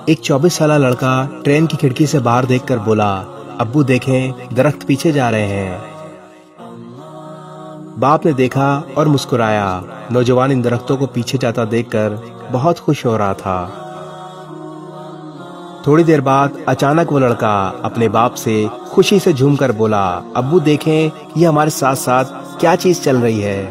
एक 24 साल लड़का ट्रेन की खिड़की से बाहर देखकर बोला, अब्बू देखें, दरख्त पीछे जा रहे हैं। बाप ने देखा और मुस्कुराया। नौजवान इन दरख्तों को पीछे जाता देखकर बहुत खुश हो रहा था। थोड़ी देर बाद अचानक वो लड़का अपने बाप से खुशी से झूमकर बोला, अब्बू देखें, ये हमारे साथ साथ क्या चीज चल रही है।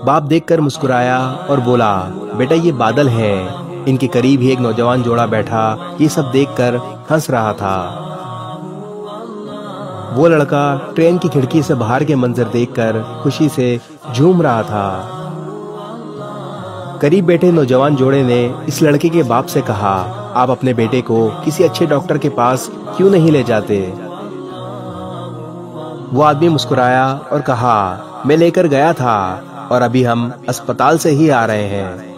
बाप देखकर मुस्कुराया और बोला, बेटा ये बादल हैं। इनके करीब ही एक नौजवान जोड़ा बैठा ये सब देखकर हंस रहा था। वो लड़का ट्रेन की खिड़की से बाहर के मंजर देखकर खुशी से झूम रहा था। करीब बैठे नौजवान जोड़े ने इस लड़के के बाप से कहा, आप अपने बेटे को किसी अच्छे डॉक्टर के पास क्यों नहीं ले जाते। वो आदमी मुस्कुराया और कहा, मैं लेकर गया था और अभी हम अस्पताल से ही आ रहे हैं।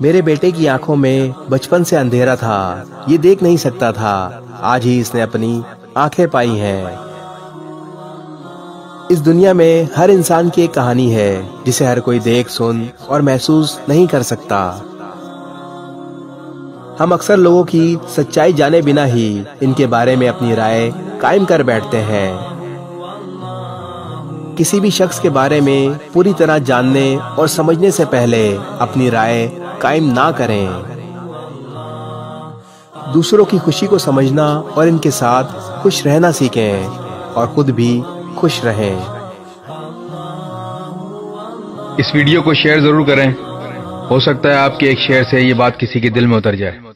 मेरे बेटे की आंखों में बचपन से अंधेरा था, ये देख नहीं सकता था। आज ही इसने अपनी आंखें पाई हैं। इस दुनिया में हर इंसान की एक कहानी है जिसे हर कोई देख, सुन और महसूस नहीं कर सकता। हम अक्सर लोगों की सच्चाई जाने बिना ही इनके बारे में अपनी राय कायम कर बैठते हैं। किसी भी शख्स के बारे में पूरी तरह जानने और समझने से पहले अपनी राय कायम ना करें। दूसरों की खुशी को समझना और इनके साथ खुश रहना सीखें और खुद भी खुश रहें। इस वीडियो को शेयर जरूर करें। हो सकता है आपके एक शेयर से ये बात किसी के दिल में उतर जाए।